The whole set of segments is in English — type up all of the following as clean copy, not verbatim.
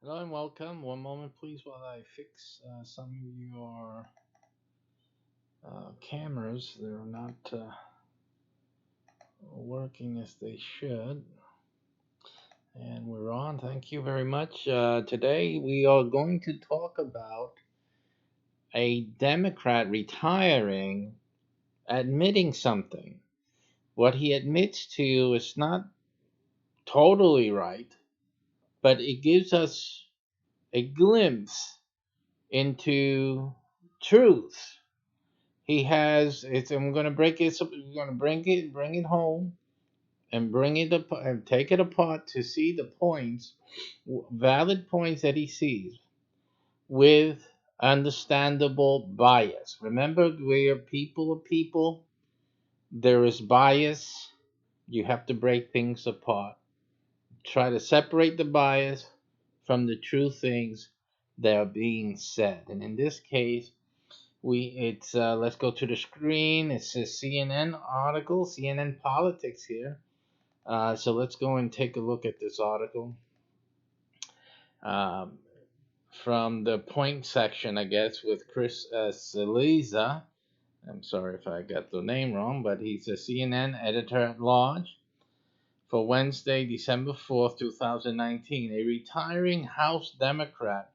Hello and welcome. One moment, please, while I fix some of your cameras. They're not working as they should. And we're on. Thank you very much. Today, we are going to talk about a Democrat retiring, admitting something. What he admits to is not totally right, but it gives us a glimpse into truth. He has it's I'm gonna break it. We're gonna bring it home, and bring it up and take it apart to see the points, valid points that he sees with understandable bias. Remember, we are people of people. There is bias. You have to break things apart. Try to separate the bias from the true things that are being said. And in this case, let's go to the screen. It's a CNN article, CNN Politics here. So let's go and take a look at this article um, from the point section, I guess, with Chris Celiza. I'm sorry if I got the name wrong, but he's a CNN editor at large for Wednesday, December 4th, 2019. A retiring House Democrat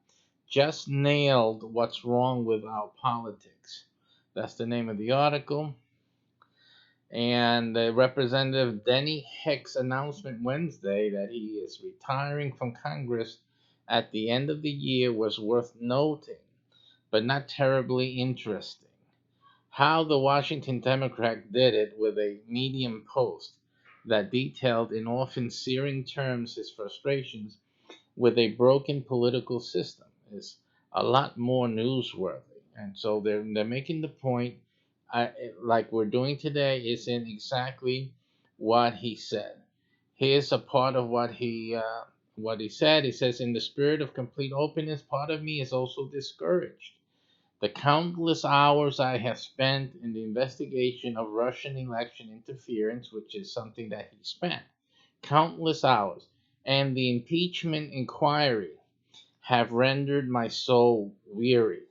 just nailed what's wrong with our politics. That's the name of the article. And Representative Denny Hick's announcement Wednesday that he is retiring from Congress at the end of the year was worth noting, but not terribly interesting. How the Washington Democrat did it with a Medium post that detailed in often searing terms his frustrations with a broken political system is a lot more newsworthy. And so they're making the point, like we're doing today, is in exactly what he said. Here's a part of what he said. He says, "In the spirit of complete openness, part of me is also discouraged. The countless hours I have spent in the investigation of Russian election interference, which is something that he spent, countless hours, and the impeachment inquiry have rendered my soul weary."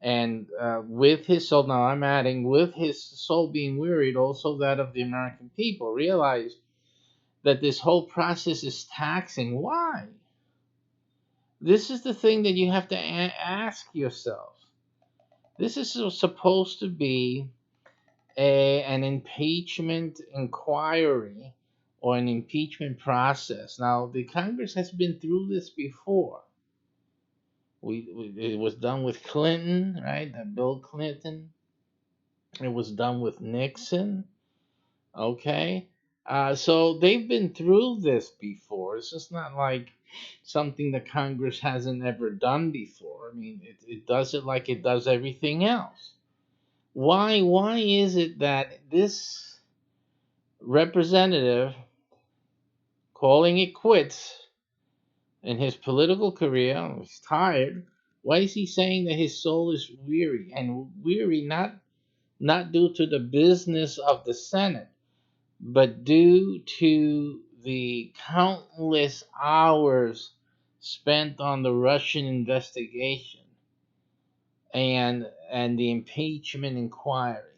And with his soul, now I'm adding, with his soul being wearied, also that of the American people. Realize that this whole process is taxing. Why? This is the thing that you have to ask yourself. This is supposed to be an impeachment inquiry or an impeachment process. Now, the Congress has been through this before. It was done with Clinton, right? Bill Clinton. It was done with Nixon. Okay, so they've been through this before. It's just not like something that Congress hasn't ever done before. I mean, it does it like it does everything else. Why is it that this representative calling it quits in his political career, he's tired? Why is he saying that his soul is weary, and weary not due to the business of the Senate, but due to the countless hours spent on the Russian investigation and the impeachment inquiry?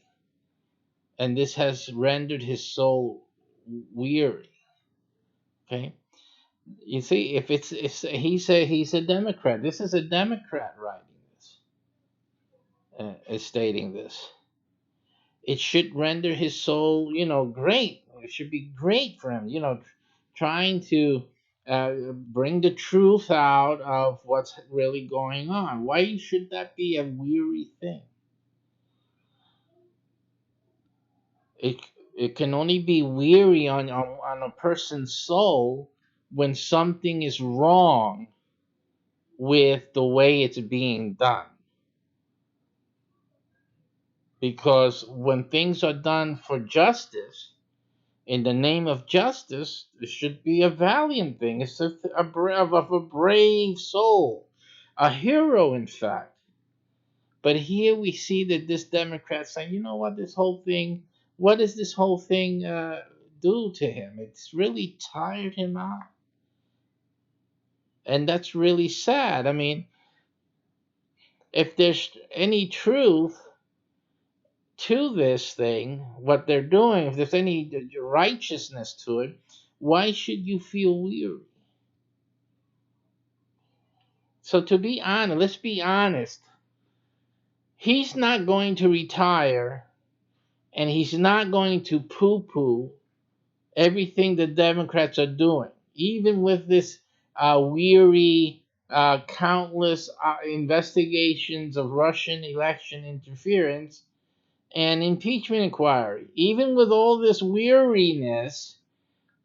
And this has rendered his soul weary. Okay, you see, if he's a Democrat. This is a Democrat writing this, is stating this. It should render his soul, great. It should be great for him, trying to bring the truth out of what's really going on. Why should that be a weary thing? It it can only be weary on a person's soul when something is wrong with the way it's being done. Because when things are done for justice, in the name of justice, it should be a valiant thing. It's of a brave soul, a hero, in fact. But here we see that this Democrat saying, you know what, what does this whole thing do to him? It's really tired him out. And that's really sad. I mean, if there's any truth to this thing, what they're doing, if there's any righteousness to it, why should you feel weary? So, to be honest, let's be honest. He's not going to retire, and he's not going to poo poo everything the Democrats are doing, even with this weary, countless investigations of Russian election interference and impeachment inquiry. Even with all this weariness,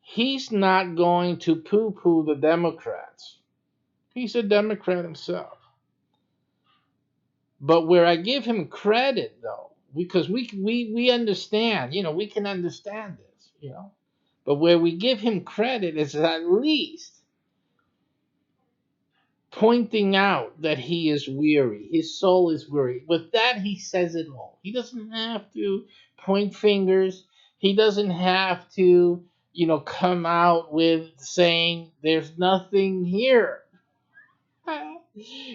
he's not going to poo poo the Democrats. He's a Democrat himself. But where I give him credit, though, because we understand, we can. But where we give him credit is at least pointing out that he is weary. His soul is weary. With that, he says it all. He doesn't have to point fingers. He doesn't have to, come out with saying there's nothing here.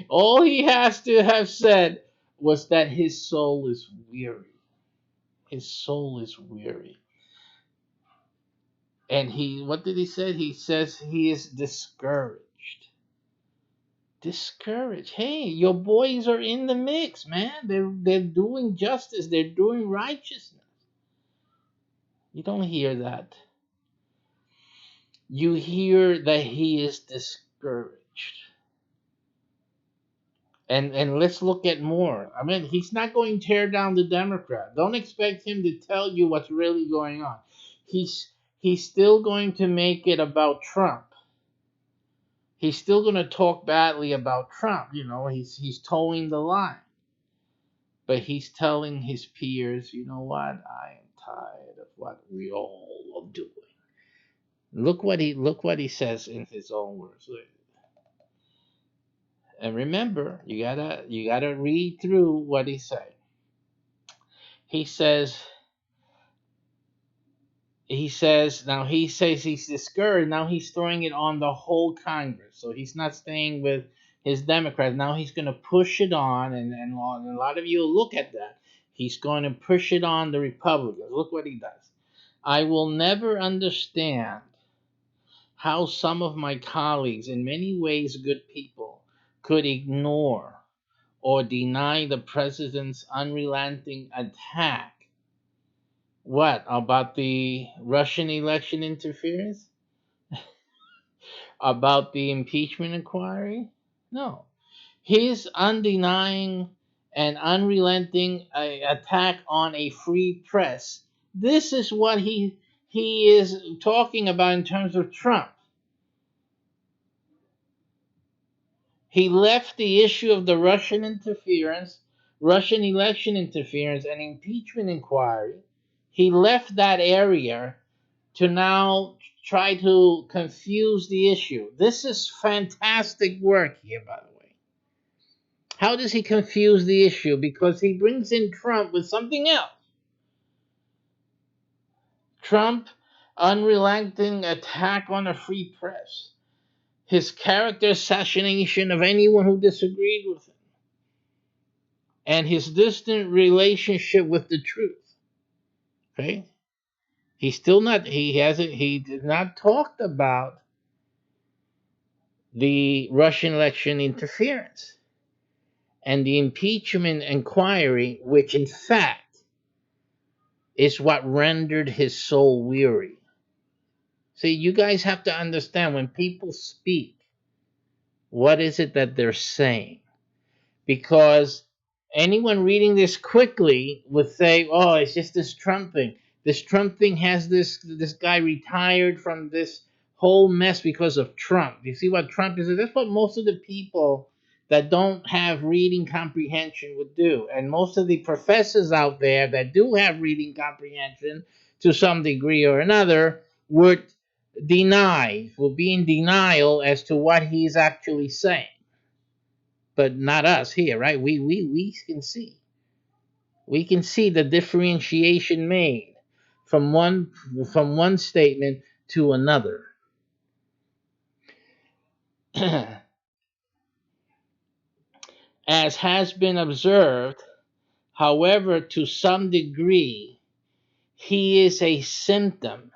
All he has to have said was that his soul is weary. His soul is weary. And what did he say? He says he is discouraged. Discouraged. Hey, your boys are in the mix, man. They're doing justice. They're doing righteousness. You don't hear that. You hear that he is discouraged. And let's look at more. I mean, he's not going to tear down the Democrat. Don't expect him to tell you what's really going on. He's still going to make it about Trump. He's still going to talk badly about Trump. He's towing the line. But he's telling his peers, you know what? I am tired of what we all are doing. Look what he says in his own words. And remember, you gotta read through what he said. He says he says he's discouraged. Now he's throwing it on the whole Congress. So he's not staying with his Democrats. Now he's going to push it on, and a lot of you will look at that. He's going to push it on the Republicans. Look what he does. I will never understand how some of my colleagues, in many ways good people, could ignore or deny the president's unrelenting attack. What about the Russian election interference? About the impeachment inquiry? No. His undenying and unrelenting attack on a free press. This is what he is talking about in terms of Trump. He left the issue of the Russian election interference, and impeachment inquiry. He left that area to now try to confuse the issue. This is fantastic work here, by the way. How does he confuse the issue? Because he brings in Trump with something else. Trump, unrelenting attack on a free press. His character assassination of anyone who disagreed with him. And his distant relationship with the truth. Okay? He did not talked about the Russian election interference and the impeachment inquiry, which in fact is what rendered his soul weary. See, you guys have to understand when people speak, what is it that they're saying? Because anyone reading this quickly would say, oh, it's just this Trump thing. This Trump thing has this guy retired from this whole mess because of Trump. You see what Trump is? That's what most of the people that don't have reading comprehension would do. And most of the professors out there that do have reading comprehension to some degree or another would be in denial as to what he's actually saying. But not us here, right? We can see. We can see the differentiation made from one statement to another. As has been observed, however, to some degree, he is a symptom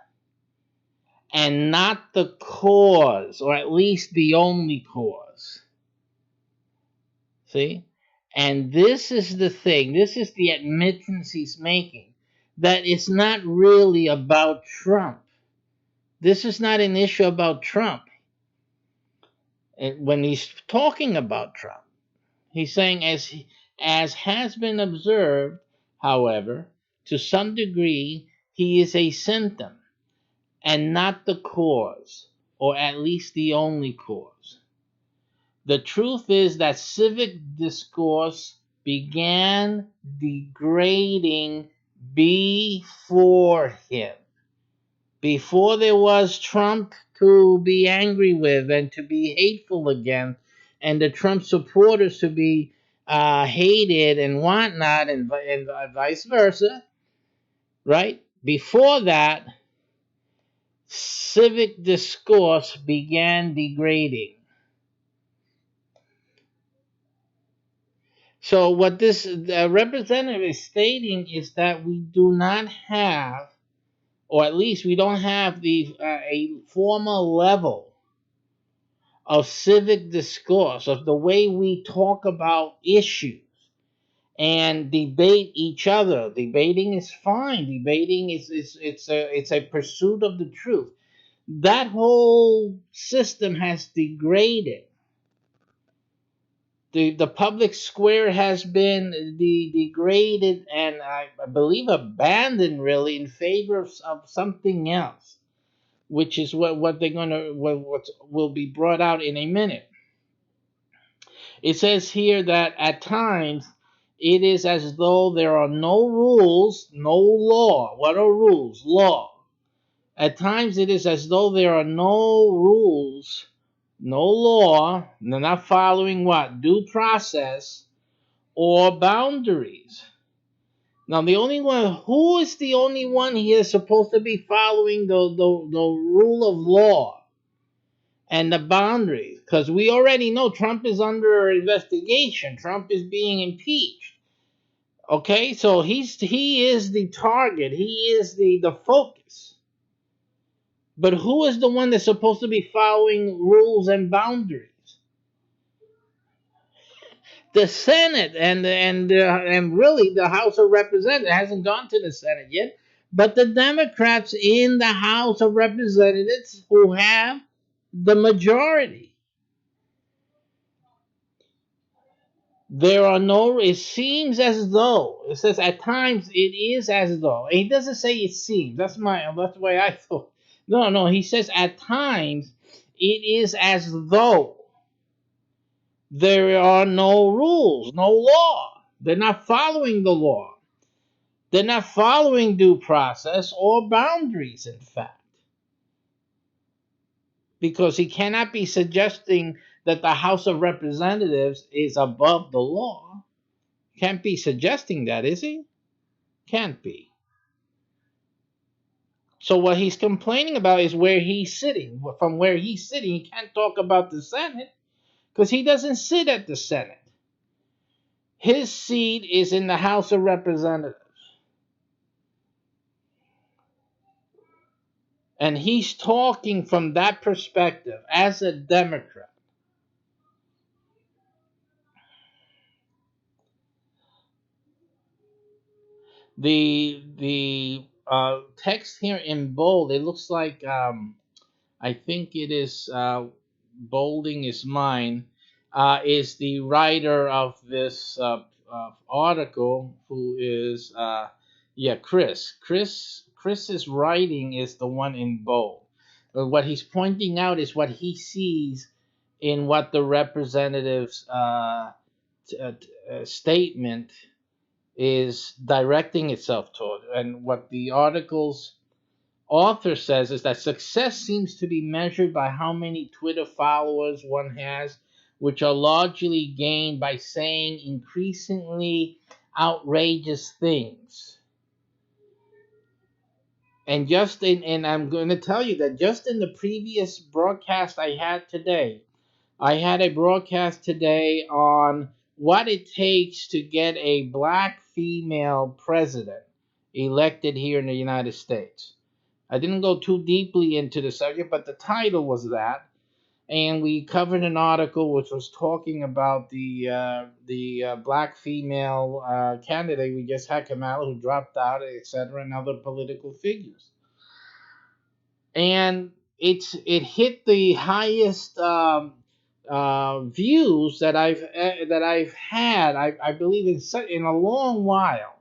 and not the cause, or at least the only cause. See? And this is the thing, this is the admittance he's making, that it's not really about Trump. This is not an issue about Trump. And when he's talking about Trump, he's saying, as has been observed, however, to some degree, he is a symptom and not the cause, or at least the only cause. The truth is that civic discourse began degrading before him. Before there was Trump to be angry with and to be hateful against, and the Trump supporters to be hated and whatnot, and vice versa, right? Before that, civic discourse began degrading. So what this representative is stating is that we do not have, or at least we don't have a formal level of civic discourse, of the way we talk about issues and debate each other. Debating is fine. Debating is it's a pursuit of the truth. That whole system has degraded. The public square has been degraded and I believe abandoned really in favor of something else, which is what they're gonna what will be brought out in a minute. It says here that at times it is as though there are no rules, no law. What are rules? Law. At times it is as though there are no rules, no law, they're not following what? Due process or boundaries. Now, the only one, who is the only one here supposed to be following the rule of law and the boundaries? Because we already know Trump is under investigation. Trump is being impeached. Okay, so he is the target. He is the focus. But who is the one that's supposed to be following rules and boundaries? The Senate and really the House of Representatives. It hasn't gone to the Senate yet, but the Democrats in the House of Representatives who have the majority. There are no. It seems as though it says at times it is as though. He doesn't say it seems. That's the way I thought. No, no. He says at times it is as though there are no rules, no law. They're not following the law. They're not following due process or boundaries, in fact. Because he cannot be suggesting that the House of Representatives is above the law. Can't be suggesting that, is he? Can't be. So what he's complaining about is where he's sitting. From where he's sitting, he can't talk about the Senate because he doesn't sit at the Senate. His seat is in the House of Representatives. And he's talking from that perspective as a Democrat. The text here in bold, it looks like I think it is bolding is mine. Is the writer of this article who is Chris's writing is the one in bold. But what he's pointing out is what he sees in what the representative's statement is directing itself toward. And what the article's author says is that success seems to be measured by how many Twitter followers one has, which are largely gained by saying increasingly outrageous things. And I'm going to tell you that just in the previous broadcast I had today, I had a broadcast today on what it takes to get a black female president elected here in the United States. I didn't go too deeply into the subject, but the title was that, and we covered an article which was talking about the black female candidate we just had come out who dropped out, etc., and other political figures. And it hit the highest views that I've had, I believe, in a long while.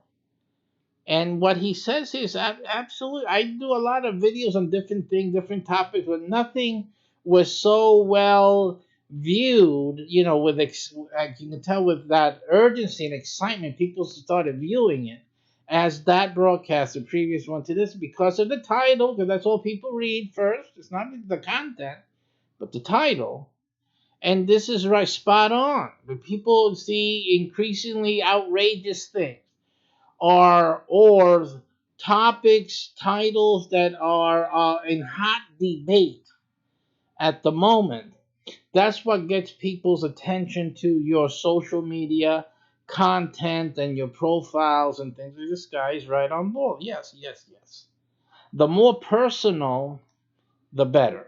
And what he says is absolutely. I do a lot of videos on different things, different topics, but nothing was so well viewed. You know, as you can tell, with that urgency and excitement, people started viewing it as that broadcast, the previous one to this, because of the title. Because that's all people read first. It's not the content, but the title. And this is right, spot on. But people see increasingly outrageous things or topics, titles that are in hot debate at the moment. That's what gets people's attention to your social media content and your profiles and things. This guy is right on board. Yes, yes, yes. The more personal, the better.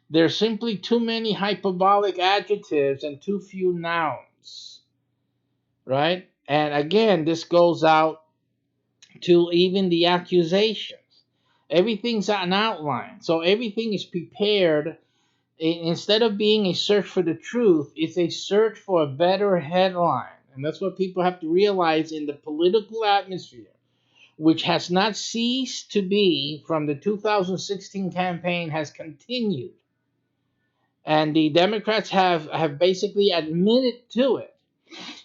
There's simply too many hyperbolic adjectives and too few nouns, right? And again, this goes out to even the accusations. Everything's an outline. So everything is prepared. Instead of being a search for the truth, it's a search for a better headline. And that's what people have to realize in the political atmosphere, which has not ceased to be from the 2016 campaign, has continued. And the Democrats have basically admitted to it.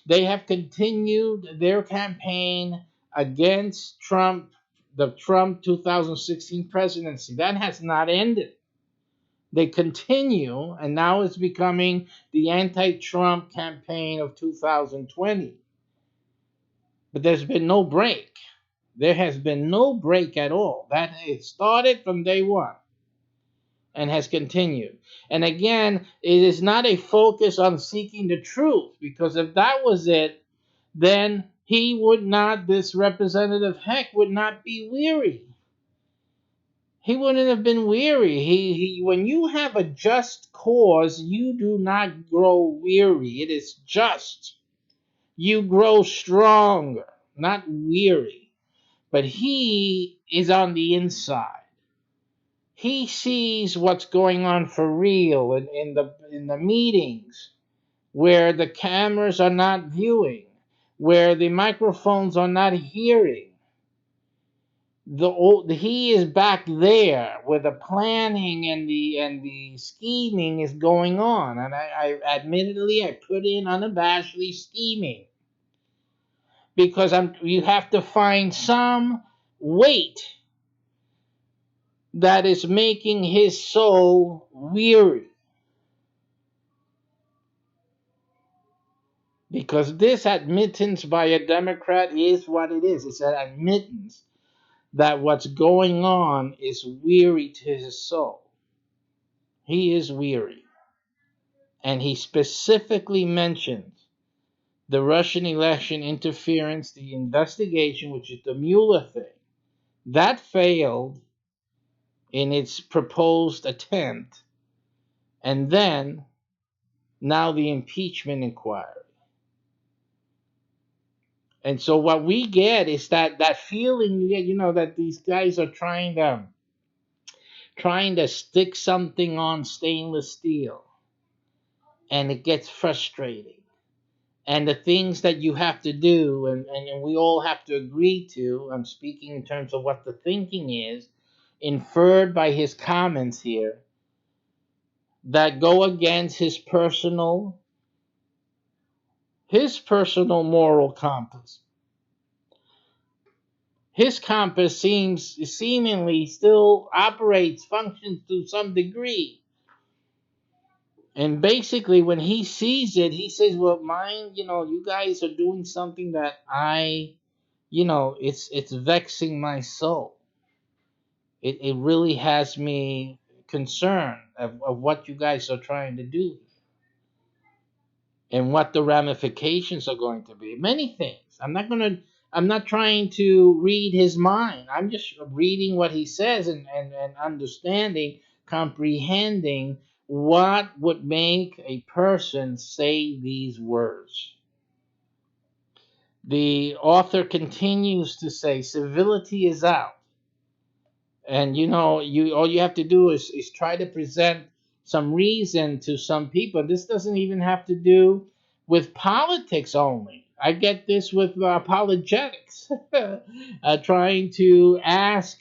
They have continued their campaign against Trump, the Trump 2016 presidency. That has not ended. They continue, and now it's becoming the anti-Trump campaign of 2020. But there's been no break. There has been no break at all. That it started from day one and has continued. And again, it is not a focus on seeking the truth, because if that was it, then he would not, this Representative Heck would not be weary. He wouldn't have been weary. When you have a just cause, you do not grow weary. It is just. You grow stronger, not weary. But he is on the inside. He sees what's going on for real in the meetings where the cameras are not viewing, where the microphones are not hearing. He is back there where the planning and the scheming is going on, and I admittedly I put in unabashedly scheming, because you have to find some weight that is making his soul weary. Because this admittance by a Democrat is what it is. It's an admittance that what's going on is weary to his soul. He is weary. And he specifically mentions the Russian election interference, the investigation, which is the Mueller thing. That failed in its proposed attempt. And then, now the impeachment inquiry. And so what we get is that feeling you get, that these guys are trying to stick something on stainless steel, and it gets frustrating. And the things that you have to do, and we all have to agree to, I'm speaking in terms of what the thinking is, inferred by his comments here, that go against his personal moral compass. His compass seemingly still functions to some degree. And basically, when he sees it, he says, well, you guys are doing something that it's vexing my soul. It really has me concerned of what you guys are trying to do. and what the ramifications are going to be. Many things. I'm not trying to read his mind. I'm just reading what he says, and understanding, comprehending what would make a person say these words. The author continues to say, civility is out. And you all you have to do is try to present some reason to some people. This doesn't even have to do with politics only. I get this with apologetics. Trying to ask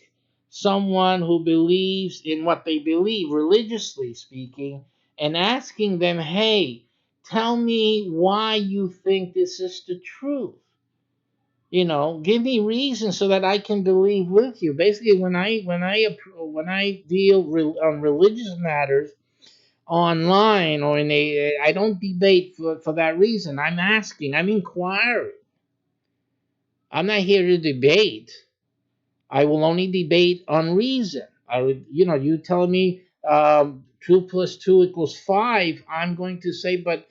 someone who believes in what they believe, religiously speaking, and asking them, hey, tell me why you think this is the truth. Give me reasons so that I can believe with you. Basically, when I deal on religious matters online or I don't debate for that reason. I'm asking, I'm inquiring. I'm not here to debate. I will only debate on reason. You tell me 2 plus 2 equals 5. I'm going to say, but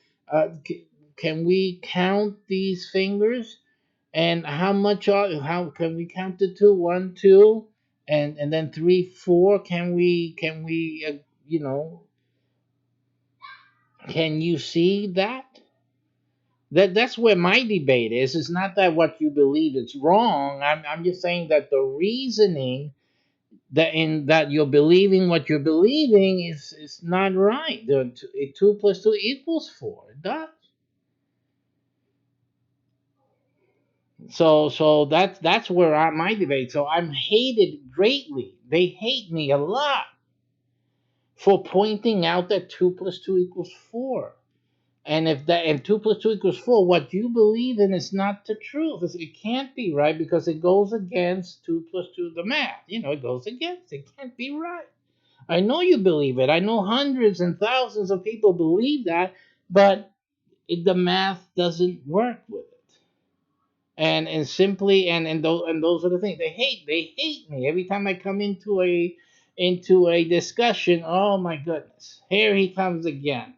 can we count these fingers? And how can we count the two? 1, 2, and then 3, 4. Can we can you see that? That's where my debate is. It's not that what you believe is wrong. I'm just saying that the reasoning that you're believing what you're believing is not right. The 2 plus 2 equals 4. It does. So that's where my debate. So I'm hated greatly. They hate me a lot for pointing out that 2 plus 2 equals 4. And 2 plus 2 equals 4, what you believe in is not the truth. It can't be right because it goes against 2 plus 2, the math. It goes against. It can't be right. I know you believe it. I know hundreds and thousands of people believe that, but the math doesn't work with it. And simply and those are the things they hate me every time I come into a discussion. Oh my goodness, here he comes again.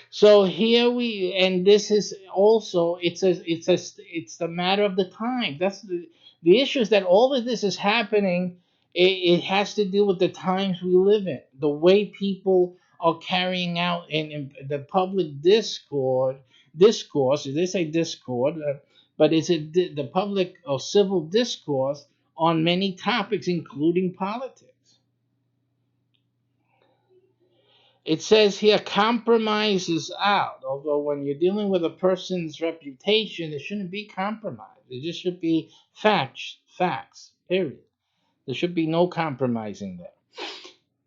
So here we, and this is also, it's the matter of the time. That's the issue, is that all of this is happening. It has to do with the times we live in, the way people are carrying out in the public discourse. They say discord, but it's the public or civil discourse on many topics, including politics. It says here, compromise is out. Although when you're dealing with a person's reputation, it shouldn't be compromise. It just should be facts, period. There should be no compromising there.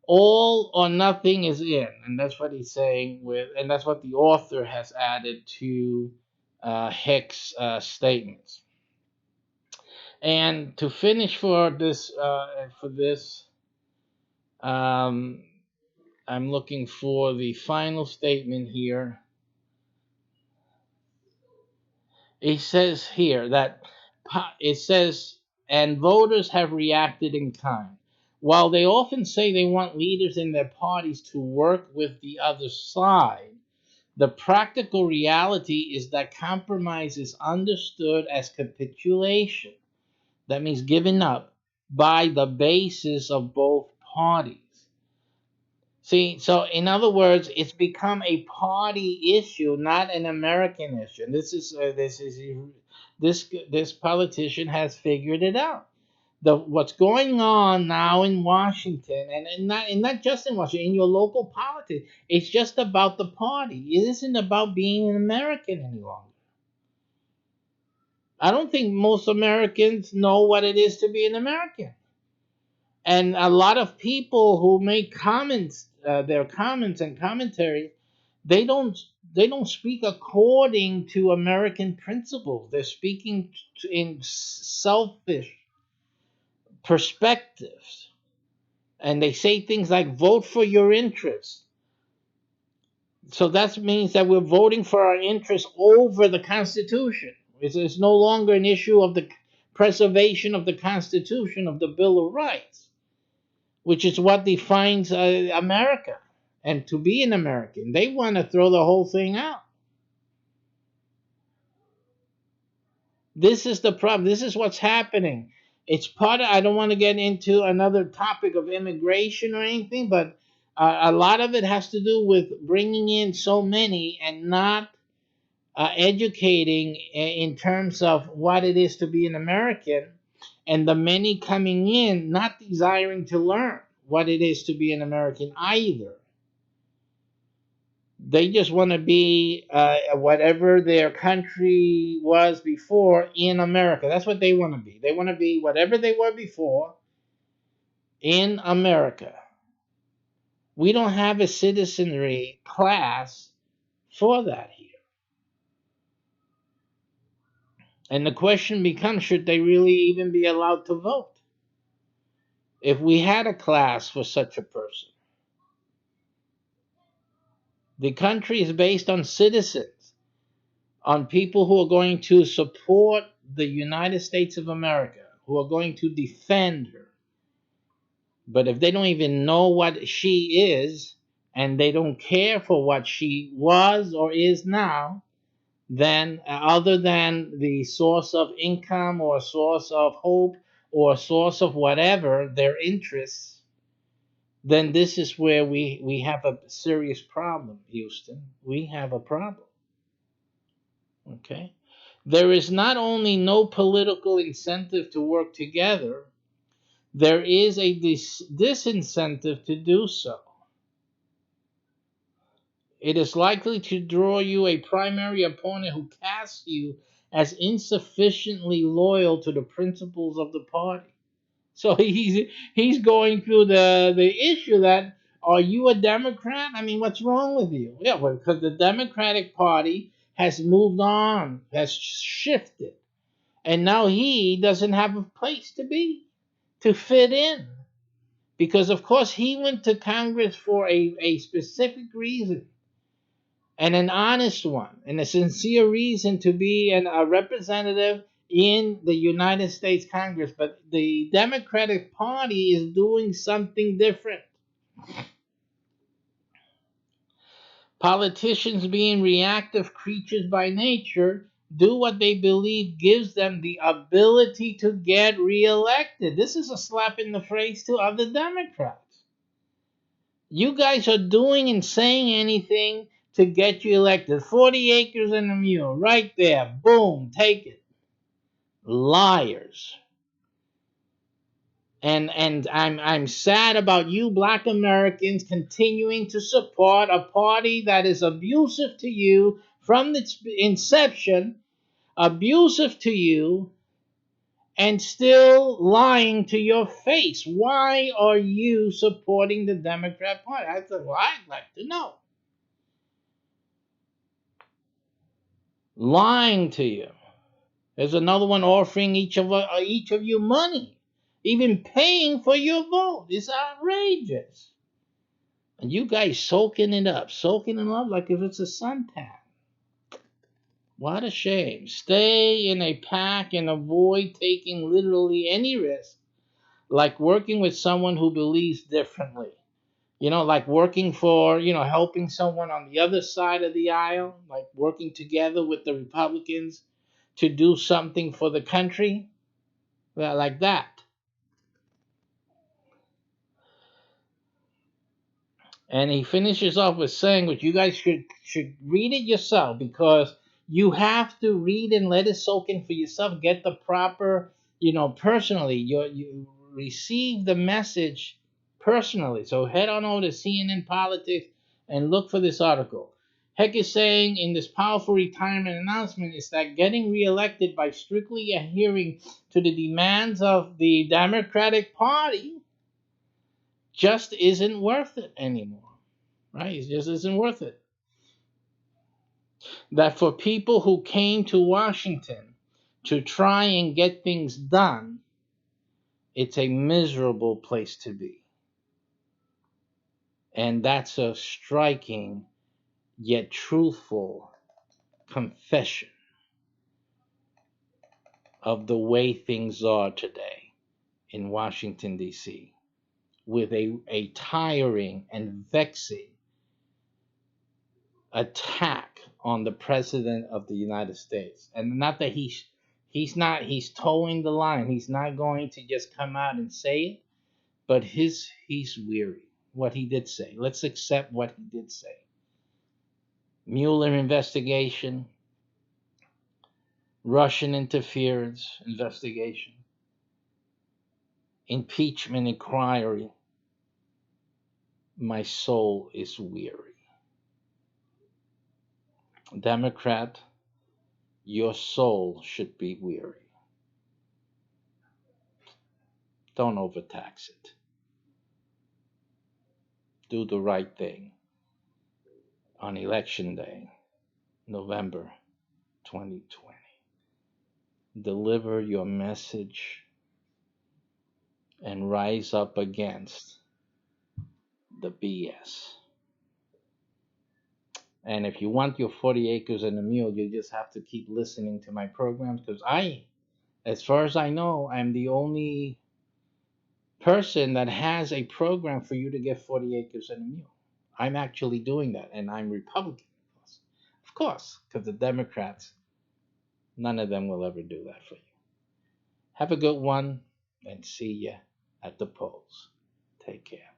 All or nothing is in, and that's what he's saying and that's what the author has added to Hick's statements. And to finish for this, um, I'm looking for the final statement here. It says here that it says, and voters have reacted in kind. While they often say they want leaders in their parties to work with the other side, the practical reality is that compromise is understood as capitulation. That means giving up by the basis of both parties. See, so in other words, it's become a party issue, not an American issue. And this politician has figured it out. What's going on now in Washington, and not just in Washington, in your local politics, it's just about the party. It isn't about being an American any longer. I don't think most Americans know what it is to be an American. And a lot of people who make comments, their comments and commentary, they don't they don't speak according to American principles. They're speaking in selfish perspectives, and they say things like "vote for your interests." So that means that we're voting for our interests over the Constitution. It's no longer an issue of the preservation of the Constitution, of the Bill of Rights, which is what defines America and to be an American. They want to throw the whole thing out. This is the problem. This is what's happening. It's part of, I don't want to get into another topic of immigration or anything, but a lot of it has to do with bringing in so many and not educating in terms of what it is to be an American, and the many coming in not desiring to learn what it is to be an American either. They just want to be whatever their country was before in America. That's what they want to be. They want to be whatever they were before in America. We don't have a citizenry class for that here. And the question becomes, should they really even be allowed to vote? If we had a class for such a person, the country is based on citizens, on people who are going to support the United States of America, who are going to defend her. But if they don't even know what she is, and they don't care for what she was or is now, then other than the source of income or source of hope or source of whatever their interests, then this is where we have a serious problem, Houston. We have a problem. Okay? There is not only no political incentive to work together, there is a disincentive to do so. It is likely to draw you a primary opponent who casts you as insufficiently loyal to the principles of the party. So he's going through the issue that, are you a Democrat? I mean, what's wrong with you? Yeah, well, because the Democratic Party has moved on, has shifted, and now he doesn't have a place to be, to fit in, because of course he went to Congress for a specific reason, and an honest one, and a sincere reason to be a representative in the United States Congress. But the Democratic Party is doing something different. Politicians, being reactive creatures by nature, do what they believe gives them the ability to get reelected. This is a slap in the face to other Democrats. You guys are doing and saying anything to get you elected. 40 acres and a mule, right there. Boom, take it. Liars. And I'm sad about you black Americans continuing to support a party that is abusive to you from its inception, abusive to you, and still lying to your face. Why are you supporting the Democrat Party? I thought, well, I'd like to know. Lying to you. There's another one offering each of you money, even paying for your vote. It's outrageous. And you guys soaking it up like if it's a suntan. What a shame. Stay in a pack and avoid taking literally any risk, like working with someone who believes differently. Like working for, helping someone on the other side of the aisle, like working together with the Republicans to do something for the country. Well, like that. And he finishes off with saying, which you guys should read it yourself, because you have to read and let it soak in for yourself. Get the proper, personally. You receive the message personally. So head on over to CNN Politics and look for this article. Heck is saying in this powerful retirement announcement is that getting reelected by strictly adhering to the demands of the Democratic Party just isn't worth it anymore. Right? It just isn't worth it. That for people who came to Washington to try and get things done, it's a miserable place to be. And that's a striking yet truthful confession of the way things are today in Washington, D.C., with a tiring and vexing attack on the president of the United States. And not that he's towing the line. He's not going to just come out and say it, but he's weary. What he did say. Let's accept what he did say. Mueller investigation, Russian interference investigation, impeachment inquiry. My soul is weary. Democrat, your soul should be weary. Don't overtax it. Do the right thing on Election Day, November 2020. Deliver your message and rise up against the BS. And if you want your 40 acres and a mule, you just have to keep listening to my programs, because as far as I know, I'm the only person that has a program for you to get 40 acres and a mule. I'm actually doing that, and I'm Republican. Of course, because the Democrats, none of them will ever do that for you. Have a good one, and see ya at the polls. Take care.